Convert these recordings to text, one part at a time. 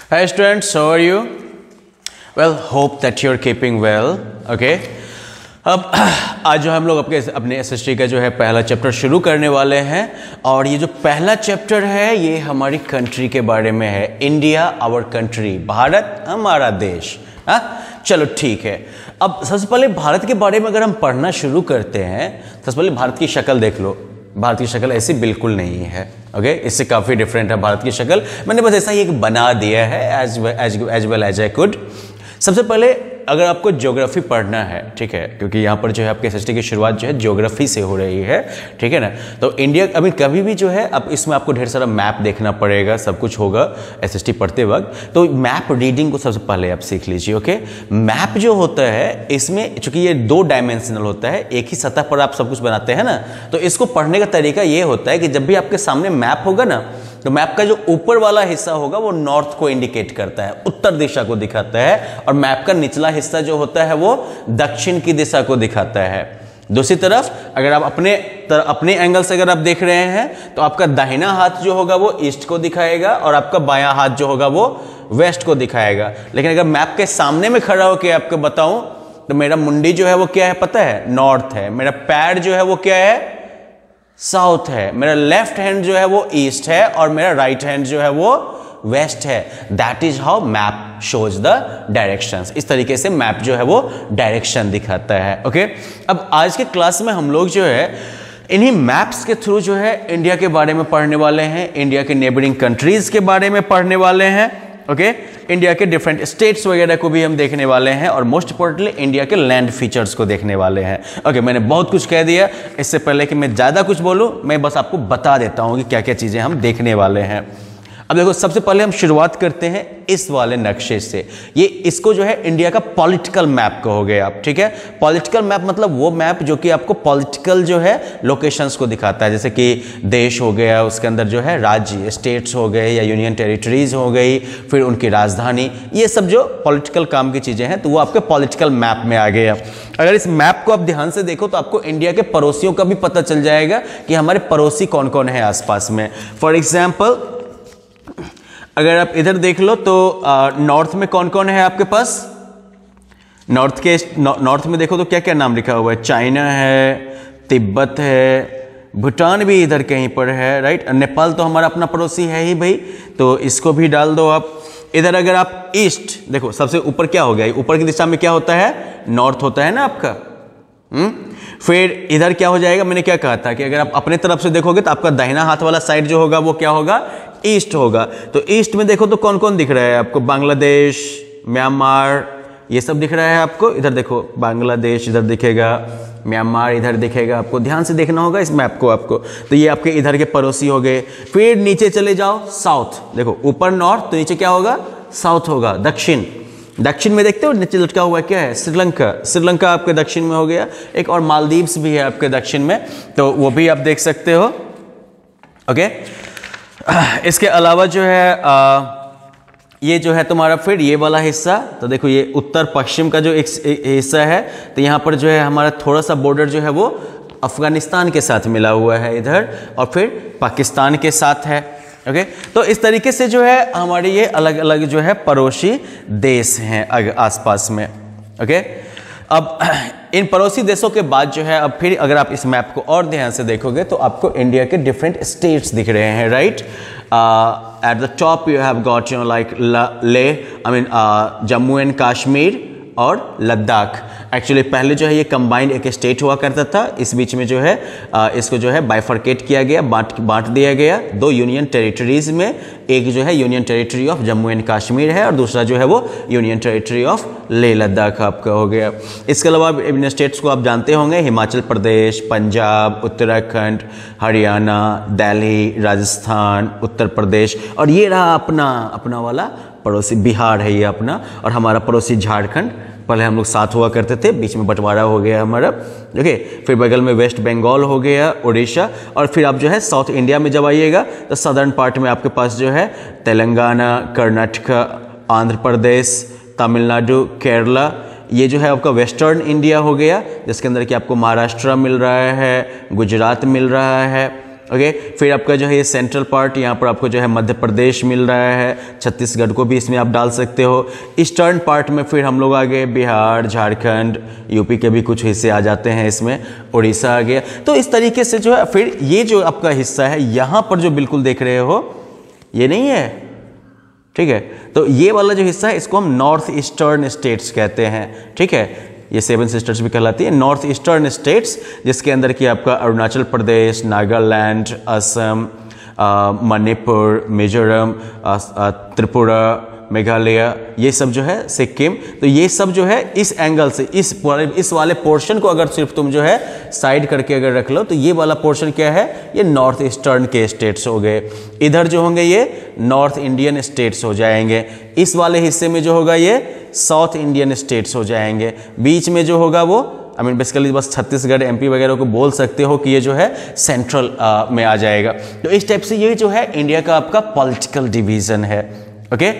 Hi students, how are you? Well, hope that you're keeping well. Okay. अब आज जो हम लोग अपने एसएसटी का जो है पहला चैप्टर शुरू करने वाले हैं और ये जो पहला चैप्टर है ये हमारी कंट्री के बारे में है। इंडिया आवर कंट्री, भारत हमारा देश। हाँ, चलो ठीक है। अब सबसे पहले भारत के बारे में अगर हम पढ़ना शुरू करते हैं, सबसे पहले भारत की शक्ल देख लो। भारत की शक्ल ऐसी बिल्कुल नहीं है। ओके, इससे काफ़ी डिफरेंट है भारत की शक्ल। मैंने बस ऐसा ही एक बना दिया है as well as I could. सबसे पहले अगर आपको ज्योग्राफी पढ़ना है, ठीक है, क्योंकि यहाँ पर जो है आपके एसएसटी की शुरुआत जो है ज्योग्राफी से हो रही है, ठीक है ना। तो इंडिया अभी कभी भी जो है अब इसमें आपको ढेर सारा मैप देखना पड़ेगा, सब कुछ होगा एसएसटी पढ़ते वक्त। तो मैप रीडिंग को सबसे पहले आप सीख लीजिए। ओके, मैप जो होता है इसमें चूंकि ये 2 डायमेंशनल होता है, एक ही सतह पर आप सब कुछ बनाते हैं ना, तो इसको पढ़ने का तरीका ये होता है कि जब भी आपके सामने मैप होगा ना, तो मैप का जो ऊपर वाला हिस्सा होगा वो नॉर्थ को इंडिकेट करता है, उत्तर दिशा को दिखाता है, और मैप का निचला हिस्सा जो होता है वो दक्षिण की दिशा को दिखाता है। दूसरी तरफ अगर आप अपने एंगल से अगर आप देख रहे हैं तो आपका दाहिना हाथ जो होगा वो ईस्ट को दिखाएगा और आपका बायां हाथ जो होगा वो वेस्ट को दिखाएगा। लेकिन अगर मैप के सामने में खड़ा होकर आपको बताऊं तो मेरा मुंडी जो है वो क्या है पता है? नॉर्थ है। मेरा पैर जो है वो क्या है? साउथ है। मेरा लेफ्ट हैंड जो है वो ईस्ट है और मेरा राइट हैंड जो है वो वेस्ट है। That is how map shows the directions. इस तरीके से मैप जो है वो डायरेक्शन दिखाता है। ओके, अब आज के क्लास में हम लोग जो है इन्हीं मैप्स के थ्रू जो है इंडिया के बारे में पढ़ने वाले हैं, इंडिया के नेबरिंग कंट्रीज के बारे में पढ़ने वाले हैं। ओके, इंडिया के डिफरेंट स्टेट्स वगैरह को भी हम देखने वाले हैं और मोस्ट इंपॉर्टेंटली इंडिया के लैंड फीचर्स को देखने वाले हैं। ओके, मैंने बहुत कुछ कह दिया। इससे पहले कि मैं ज़्यादा कुछ बोलूं, मैं बस आपको बता देता हूं कि क्या क्या चीज़ें हम देखने वाले हैं। अब देखो, सबसे पहले हम शुरुआत करते हैं इस वाले नक्शे से। ये इसको जो है इंडिया का पॉलिटिकल मैप कहोगे आप, ठीक है। पॉलिटिकल मैप मतलब वो मैप जो कि आपको पॉलिटिकल जो है लोकेशंस को दिखाता है, जैसे कि देश हो गया, उसके अंदर जो है राज्य, स्टेट्स हो गए या यूनियन टेरिटरीज हो गई, फिर उनकी राजधानी, ये सब जो पॉलिटिकल काम की चीज़ें हैं तो वो आपके पॉलिटिकल मैप में आ गया। अगर इस मैप को आप ध्यान से देखो तो आपको इंडिया के पड़ोसियों का भी पता चल जाएगा कि हमारे पड़ोसी कौन कौन है आसपास में। फॉर एग्जाम्पल अगर आप इधर देख लो तो नॉर्थ में कौन कौन है आपके पास? नॉर्थ में देखो तो क्या क्या नाम लिखा हुआ है? चाइना है, तिब्बत है, भूटान भी इधर कहीं पर है, राइट। नेपाल तो हमारा अपना पड़ोसी है ही भाई, तो इसको भी डाल दो आप। इधर अगर आप ईस्ट देखो, सबसे ऊपर क्या हो गया? ऊपर की दिशा में क्या होता है? नॉर्थ होता है ना आपका। फिर इधर क्या हो जाएगा? मैंने क्या कहा था कि अगर आप अपने तरफ से देखोगे तो आपका दाहिना हाथ वाला साइड जो होगा वो क्या होगा? ईस्ट होगा। तो ईस्ट में देखो तो कौन कौन दिख रहा है आपको? बांग्लादेश, म्यांमार, ये सब दिख रहा है आपको। इधर देखो, बांग्लादेश इधर दिखेगा, म्यांमार इधर दिखेगा। आपको ध्यान से देखना होगा इस मैप को आपको। तो ये आपके इधर के पड़ोसी हो गए। फिर नीचे चले जाओ, साउथ देखो, ऊपर नॉर्थ तो नीचे क्या होगा? साउथ होगा। दक्षिण, दक्षिण में देखते हो नीचे लटका हुआ क्या है? श्रीलंका। श्रीलंका आपके दक्षिण में हो गया। एक और मालदीव्स भी है आपके दक्षिण में, तो वो भी आप देख सकते हो। ओके, इसके अलावा जो है ये जो है तुम्हारा फिर ये वाला हिस्सा, तो देखो ये उत्तर पश्चिम का जो एक हिस्सा है, तो यहाँ पर जो है हमारा थोड़ा सा बॉर्डर जो है वो अफगानिस्तान के साथ मिला हुआ है इधर, और फिर पाकिस्तान के साथ है। ओके, तो इस तरीके से जो है हमारे ये अलग अलग जो है पड़ोसी देश हैं आसपास में। ओके, अब इन पड़ोसी देशों के बाद जो है अब फिर अगर आप इस मैप को और ध्यान से देखोगे तो आपको इंडिया के डिफरेंट स्टेट्स दिख रहे हैं, right. At the top you have got like Jammu and Kashmir और लद्दाख। एक्चुअली पहले जो है ये कंबाइंड एक स्टेट हुआ करता था, इस बीच में जो है इसको जो है बाइफर्केट किया गया, बांट दिया गया 2 यूनियन टेरिटरीज में। एक जो है union territory of Jammu and Kashmir है और दूसरा जो है वो union territory of Leh Ladakh आपका हो गया। इसके अलावा इन स्टेट्स को आप जानते होंगे, हिमाचल प्रदेश, पंजाब, उत्तराखंड, हरियाणा, दिल्ली, राजस्थान, उत्तर प्रदेश, और ये रहा अपना वाला पड़ोसी बिहार है ये अपना, और हमारा पड़ोसी झारखंड। पहले हम लोग साथ हुआ करते थे, बीच में बंटवारा हो गया हमारा। ओके, फिर बगल में वेस्ट बंगाल हो गया, उड़ीसा, और फिर आप जो है साउथ इंडिया में जब आइएगा तो सदर्न पार्ट में आपके पास जो है तेलंगाना, कर्नाटक, आंध्र प्रदेश, तमिलनाडु, केरला, ये जो है आपका वेस्टर्न इंडिया हो गया, जिसके अंदर कि आपको महाराष्ट्र मिल रहा है, गुजरात मिल रहा है, ओके। फिर आपका जो है ये सेंट्रल पार्ट, यहाँ पर आपको जो है मध्य प्रदेश मिल रहा है, छत्तीसगढ़ को भी इसमें आप डाल सकते हो। ईस्टर्न पार्ट में फिर हम लोग आ गए बिहार, झारखंड, यूपी के भी कुछ हिस्से आ जाते हैं इसमें, उड़ीसा आ गया। तो इस तरीके से जो है फिर ये जो आपका हिस्सा है यहाँ पर जो बिल्कुल देख रहे हो ये नहीं है, ठीक है। तो ये वाला जो हिस्सा है इसको हम नॉर्थ ईस्टर्न स्टेट्स कहते हैं, ठीक है। ये 7 सिस्टर्स भी कहलाती है नॉर्थ ईस्टर्न स्टेट्स, जिसके अंदर की आपका अरुणाचल प्रदेश, नागालैंड, असम, मणिपुर, मिजोरम, त्रिपुरा, मेघालय, ये सब जो है, सिक्किम। तो ये सब जो है इस एंगल से इस वाले पोर्शन को अगर सिर्फ तुम जो है साइड करके अगर रख लो तो ये वाला पोर्शन क्या है, ये नॉर्थ ईस्टर्न के स्टेट्स हो गए। इधर जो होंगे ये नॉर्थ इंडियन स्टेट्स हो जाएंगे। इस वाले हिस्से में जो होगा ये साउथ इंडियन स्टेट्स हो जाएंगे। बीच में जो होगा वो बेसिकली बस छत्तीसगढ़, एमपी वगैरह को बोल सकते हो कि ये जो है सेंट्रल में आ जाएगा। तो इस टाइप से ये जो है इंडिया का आपका पॉलिटिकल डिवीजन है, ओके।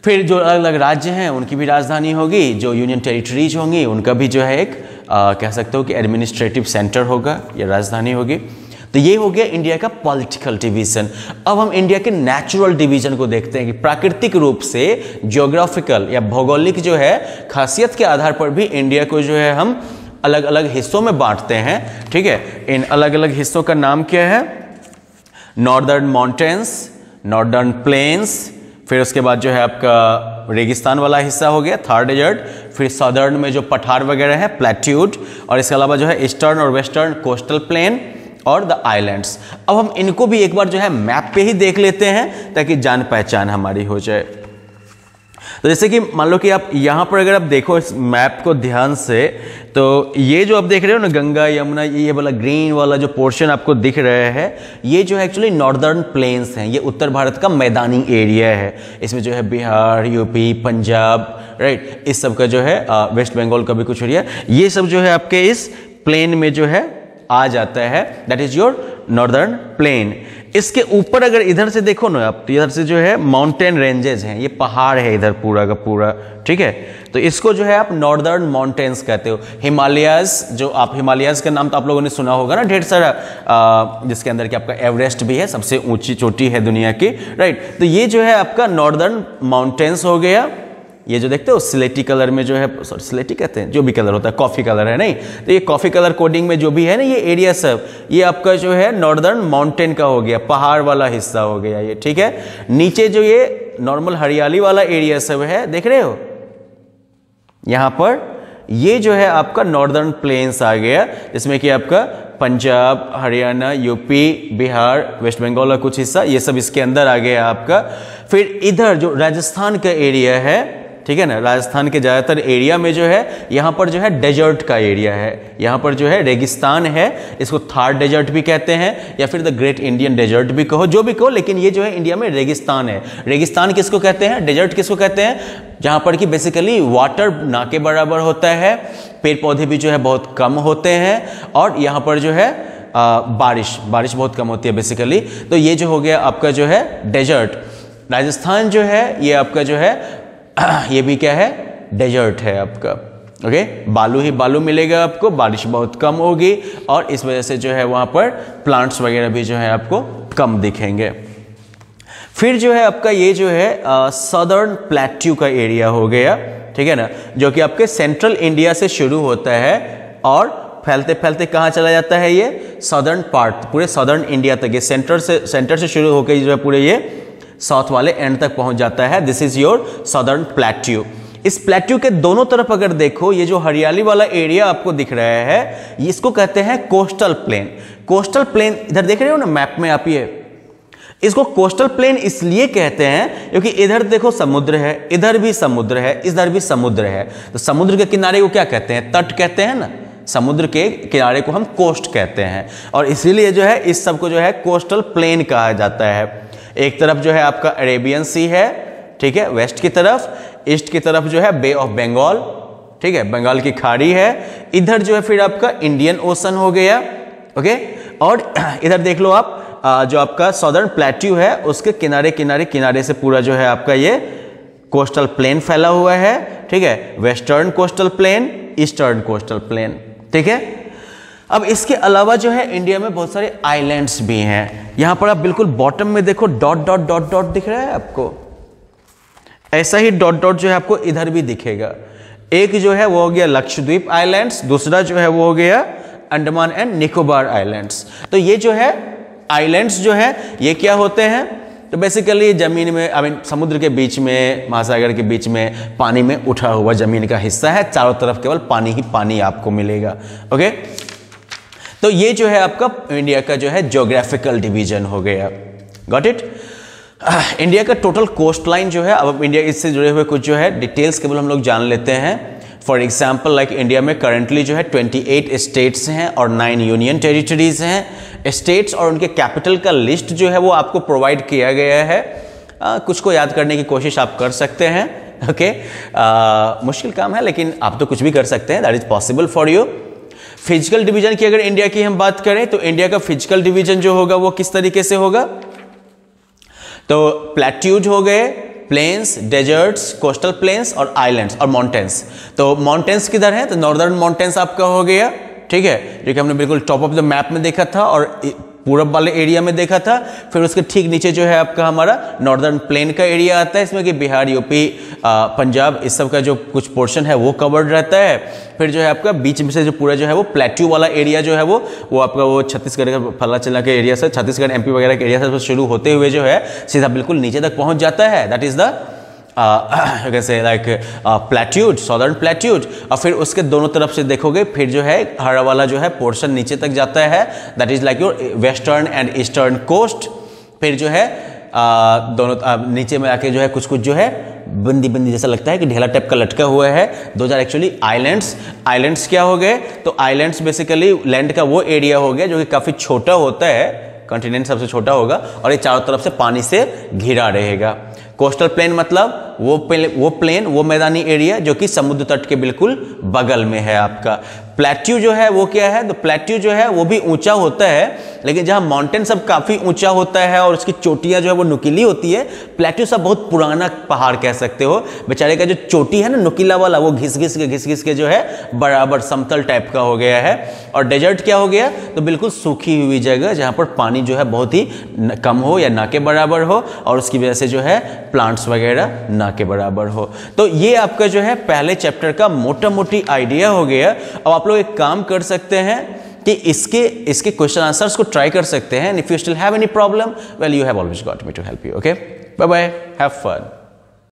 फिर जो अलग अलग राज्य हैं उनकी भी राजधानी होगी, जो यूनियन टेरिटरीज होंगी उनका भी जो है एक कह सकते हो कि एडमिनिस्ट्रेटिव सेंटर होगा या राजधानी होगी। तो ये हो गया इंडिया का पॉलिटिकल डिवीजन। अब हम इंडिया के नेचुरल डिवीजन को देखते हैं कि प्राकृतिक रूप से ज्योग्राफिकल या भौगोलिक जो है खासियत के आधार पर भी इंडिया को जो है हम अलग अलग हिस्सों में बांटते हैं, ठीक है। इन अलग अलग हिस्सों का नाम क्या है, नॉर्दर्न माउंटेन्स, नॉर्दर्न प्लेन्स, फिर उसके बाद जो है आपका रेगिस्तान वाला हिस्सा हो गया थार डेजर्ट, फिर सदर्न में जो पठार वगैरह है प्लेट्यूड, और इसके अलावा जो है ईस्टर्न और वेस्टर्न कोस्टल प्लेन और द आइलैंड्स। अब हम इनको भी एक बार जो है मैप पे ही देख लेते हैं ताकि जान पहचान हमारी हो जाए। तो जैसे कि मान लो कि आप यहाँ पर अगर आप देखो इस मैप को ध्यान से, तो ये जो आप देख रहे हो ना गंगा यमुना, ये वाला ग्रीन वाला जो पोर्शन आपको दिख रहा है, ये जो है एक्चुअली नॉर्दर्न प्लेन्स हैं। ये उत्तर भारत का मैदानी एरिया है। इसमें जो है बिहार, यूपी, पंजाब, राइट, इस सब का जो है वेस्ट बंगाल का भी कुछ एरिया, ये सब जो है आपके इस प्लेन में जो है आ जाता है, that is your northern plain. इसके ऊपर अगर इधर से देखो ना आप, इधर से जो है माउंटेन रेंजेस हैं, ये पहाड़ है इधर पूरा का पूरा, ठीक है। तो इसको जो है आप नॉर्दर्न माउंटेन्स कहते हो। हिमालयाज, जो आप हिमालयाज का नाम तो आप लोगों ने सुना होगा ना ढेर सारा, जिसके अंदर कि आपका एवरेस्ट भी है, सबसे ऊंची चोटी है दुनिया की, राइट। तो ये जो है आपका नॉर्दर्न माउंटेन्स हो गया। ये जो देखते हो स्लेटी कलर में जो है, सॉरी स्लेटी कहते हैं, जो भी कलर होता है, कॉफी कलर है नहीं, तो ये कॉफी कलर कोडिंग में जो भी है ना ये एरिया सब, ये आपका जो है नॉर्दर्न माउंटेन का हो गया, पहाड़ वाला हिस्सा हो गया ये, ठीक है। नीचे जो ये नॉर्मल हरियाली वाला एरिया सब है, देख रहे हो यहां पर, ये जो है आपका नॉर्दर्न प्लेन्स आ गया, जिसमें कि आपका पंजाब, हरियाणा, यूपी, बिहार, वेस्ट बंगाल का कुछ हिस्सा, ये सब इसके अंदर आ गया आपका। फिर इधर जो राजस्थान का एरिया है, ठीक है ना, राजस्थान के ज़्यादातर एरिया में जो है यहाँ पर जो है डेजर्ट का एरिया है, यहाँ पर जो है रेगिस्तान है, इसको थार डेजर्ट भी कहते हैं या फिर द ग्रेट इंडियन डेजर्ट भी कहो, जो भी कहो, लेकिन ये जो है इंडिया में रेगिस्तान है। रेगिस्तान किसको कहते हैं, डेजर्ट किसको कहते हैं, जहाँ पर कि बेसिकली वाटर ना के बराबर होता है, पेड़ पौधे भी जो है बहुत कम होते हैं, और यहाँ पर जो है बारिश बहुत कम होती है बेसिकली। तो ये जो हो गया आपका जो है डेजर्ट। राजस्थान जो है ये आपका जो है ये भी क्या है, डेजर्ट है आपका, ओके। बालू ही बालू मिलेगा आपको, बारिश बहुत कम होगी, और इस वजह से जो है वहाँ पर प्लांट्स वगैरह भी जो है आपको कम दिखेंगे। फिर जो है आपका ये जो है सदर्न प्लेट्यू का एरिया हो गया, ठीक है ना, जो कि आपके सेंट्रल इंडिया से शुरू होता है और फैलते फैलते कहाँ चला जाता है, ये सदर्न पार्ट, पूरे सदर्न इंडिया तक, ये सेंटर से शुरू होकर जो है पूरे ये साउथ वाले एंड तक पहुंच जाता है। This is your southern plateau. इस प्लेट्यू के दोनों तरफ अगर देखो, ये जो हरियाली वाला एरिया आपको दिख रहा है, इसको कहते हैं कोस्टल प्लेन। कोस्टल प्लेन इधर देख रहे हो ना मैप में आप, ये इसको कोस्टल प्लेन इसलिए कहते हैं क्योंकि इधर देखो समुद्र है, इधर भी समुद्र है, इधर भी समुद्र है। तो समुद्र के किनारे को क्या कहते हैं, तट कहते हैं ना, समुद्र के किनारे को हम कोस्ट कहते हैं, और इसीलिए जो है इस सब को जो है कोस्टल प्लेन कहा जाता है। एक तरफ जो है आपका अरेबियन सी है, ठीक है, वेस्ट की तरफ, ईस्ट की तरफ जो है बे ऑफ बंगाल, ठीक है, बंगाल की खाड़ी है, इधर जो है फिर आपका इंडियन ओशन हो गया, ओके। और इधर देख लो आप, जो आपका सदर्न प्लेट्यू है उसके किनारे से पूरा जो है आपका ये कोस्टल प्लेन फैला हुआ है, ठीक है, western coastal plain, eastern coastal plain, ठीक है। अब इसके अलावा जो है इंडिया में बहुत सारे आइलैंड्स भी हैं। यहां पर आप बिल्कुल बॉटम में देखो डॉट डॉट डॉट डॉट दिख रहा है आपको, ऐसा ही डॉट डॉट जो है आपको इधर भी दिखेगा। एक जो है वो हो गया लक्षद्वीप आइलैंड्स, दूसरा जो है वो हो गया अंडमान एंड निकोबार आइलैंड्स। तो ये जो है आइलैंड्स जो है ये क्या होते हैं, तो बेसिकली जमीन में समुद्र के बीच में, महासागर के बीच में पानी में उठा हुआ जमीन का हिस्सा है, चारों तरफ केवल पानी ही पानी आपको मिलेगा। ओके, तो ये जो है आपका इंडिया का जो है ज्योग्राफिकल डिवीजन हो गया। Got it. इंडिया का टोटल कोस्ट लाइन जो है, अब इंडिया इससे जुड़े हुए कुछ जो है डिटेल्स केवल हम लोग जान लेते हैं। फॉर एग्जाम्पल लाइक इंडिया में करंटली जो है 28 स्टेट्स हैं और 9 यूनियन टेरिटरीज हैं। स्टेट्स और उनके कैपिटल का लिस्ट जो है वो आपको प्रोवाइड किया गया है। कुछ को याद करने की कोशिश आप कर सकते हैं। ओके, मुश्किल काम है लेकिन आप तो कुछ भी कर सकते हैं, that is possible for you. Physical division की अगर इंडिया की हम बात करें तो इंडिया का फिजिकल डिवीजन जो होगा वो किस तरीके से होगा, तो प्लेट्यूड हो गए, प्लेन्स, डेजर्ट्स, कोस्टल प्लेन्स और आइलैंड्स और माउंटेन्स। तो माउंटेन्स किधर है, तो नॉर्दर्न माउंटेन्स आपका हो गया, ठीक है, जो कि हमने बिल्कुल टॉप ऑफ द मैप में देखा था और पूरब वाले एरिया में देखा था। फिर उसके ठीक नीचे जो है आपका हमारा नॉर्दर्न प्लेन का एरिया आता है, इसमें कि बिहार, यूपी, पंजाब, इस सब का जो कुछ पोर्शन है वो कवर्ड रहता है। फिर जो है आपका बीच में से जो पूरा जो है वो प्लेट्यू वाला एरिया जो है वो आपका वो छत्तीसगढ़ का फला चला के एरिया से, छत्तीसगढ़ एमपी वगैरह के एरिया से शुरू होते हुए जो है सीधा बिल्कुल नीचे तक पहुंच जाता है। दैट इज द कैसे लाइक प्लेट्यूड, सॉदर्न प्लेट्यूड। और फिर उसके दोनों तरफ से देखोगे फिर जो है हरा वाला जो है पोर्शन नीचे तक जाता है, that is like your western and eastern coast. फिर जो है दोनों नीचे में आके जो है कुछ कुछ जो है बंदी बंदी जैसा लगता है कि ढेला टाइप का लटका हुआ है, those are actually islands. Islands क्या हो गए, तो आइलैंड्स बेसिकली लैंड का वो एरिया हो गया जो कि काफी छोटा होता है, कॉन्टिनेंट सबसे छोटा होगा और ये चारों तरफ से पानी से घिरा रहेगा। कोस्टल प्लेन मतलब वो मैदानी एरिया जो कि समुद्र तट के बिल्कुल बगल में है आपका। प्लेट्यू जो है वो क्या है, तो प्लेट्यू जो है वो भी ऊंचा होता है, लेकिन जहां माउंटेन सब काफी ऊंचा होता है और उसकी चोटियां जो है वो नुकीली होती है, प्लेट्यू सब बहुत पुराना पहाड़ कह सकते हो। बेचारे का जो चोटी है ना नुकीला वाला, वो घिस घिस के जो है बराबर समतल टाइप का हो गया है। और डेजर्ट क्या हो गया, तो बिल्कुल सूखी हुई जगह जहां पर पानी जो है बहुत ही कम हो या ना के बराबर हो और उसकी वजह से जो है प्लांट्स वगैरह ना के बराबर हो। तो ये आपका जो है पहले चैप्टर का मोटा मोटी आइडिया हो गया। अब आप लोग एक काम कर सकते हैं कि इसके क्वेश्चन आंसर्स को ट्राई कर सकते हैं। If you still have any problem, well you have always got me to help you. Okay, bye bye, have fun.